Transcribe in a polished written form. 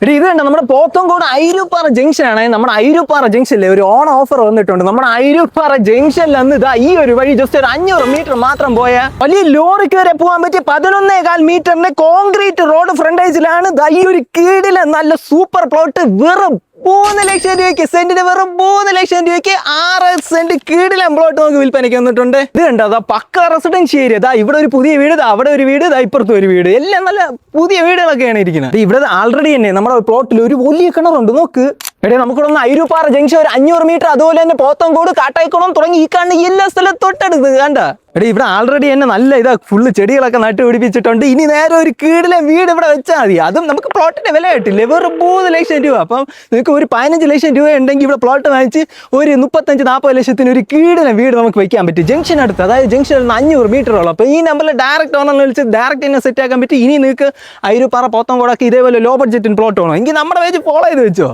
ഇത് കണ്ട നമ്മുടെ പോത്തൻകോട് ഐരൂപ്പാറ ജംഗ്ഷൻ ആണ്. നമ്മുടെ ഐരൂപ്പാറ ജംഗ്ഷനിലെ ഒരു ഓൺ ഓഫർ വന്നിട്ടുണ്ട്. നമ്മുടെ ഐരൂപ്പാറ ജംഗ്ഷനിൽ നിന്ന് ഇതാ ഈ ഒരു വഴി ജസ്റ്റ് ഒരു 500 മീറ്റർ മാത്രം പോയ വലിയ ലോറിക്ക് വരെ പോകാൻ പറ്റിയ 11.25 മീറ്ററിന്റെ കോൺക്രീറ്റ് റോഡ് ഫ്രണ്ടേജിലാണ് ഈ ഒരു കീടിലെ നല്ല സൂപ്പർ പ്ലോട്ട്. വെറും 3 ലക്ഷം രൂപയ്ക്ക് സെന്റിന്, വെറും 3 ലക്ഷം രൂപയ്ക്ക് 6 സെന്റ് കീടിലെ പ്ലോട്ട് നമുക്ക് വിൽപ്പനയ്ക്ക് വന്നിട്ടുണ്ട്. ഇത് കണ്ടോ, അതാ പക്ക റെസിഡൻഷ്യൽ ഏരിയ. ഇതാ ഇവിടെ ഒരു പുതിയ വീട്, അവിടെ ഒരു വീട്, ഇപ്പുറത്തും ഒരു വീട്, എല്ലാം നല്ല പുതിയ വീടുകളൊക്കെയാണ് ഇരിക്കുന്നത്. ഇവിടെ ആൾറെഡി തന്നെ നമ്മുടെ പ്ലോട്ടിൽ ഒരു വലിയ കിണറുണ്ട്. നോക്ക് എടേ, നമുക്കിവിടെ ഐരൂപ്പാറ ജംഗ്ഷൻ ഒരു 500 മീറ്റർ, അതുപോലെ തന്നെ പോത്തൻകോട്, കാട്ടായിക്കുളം തുടങ്ങി ഈ കാണുന്ന എല്ലാ സ്ഥലത്തും തൊട്ടടുത്ത് കണ്ട. എടേ, ഇവിടെ ആൾറെഡി തന്നെ നല്ല ഫുള്ള് ചെടികളൊക്കെ നട്ടുപിടിപ്പിച്ചിട്ടുണ്ട്. ഇനി നേരെ ഒരു കീടിലെ വീട് ഇവിടെ വെച്ചാൽ മതി. അതും നമുക്ക് പ്ലോട്ടിന്റെ വില കിട്ടില്ലേ, വെറും 3 ലക്ഷം രൂപ. അപ്പം നിങ്ങൾക്ക് ഒരു 15 ലക്ഷം രൂപ ഉണ്ടെങ്കിൽ ഇവിടെ പ്ലോട്ട് വാങ്ങിച്ച് ഒരു 35-40 ലക്ഷത്തിന് ഒരു കീടിലെ വീട് നമുക്ക് വെക്കാൻ പറ്റും. ജംഗ്ഷൻ അടുത്ത്, അതായത് ജംഗ്ഷനിൽ നിന്ന് 500 മീറ്ററോളം. അപ്പോൾ ഈ നമ്പറിൽ ഡയറക്റ്റ് ഓണറിനെ വിളിച്ച് ഡയറക്റ്റ് തന്നെ സെറ്റ് ആക്കാൻ പറ്റും. ഇനി നിങ്ങൾക്ക് ഐരൂപ്പാറ, പോത്തൻകോടൊക്കെ ഇതേപോലെ ലോ ബഡ്ജറ്റിന് പ്ലോട്ട് വേണം എങ്കിൽ നമ്മുടെ പേജ് ഫോളോ ചെയ്ത് വെച്ചോ.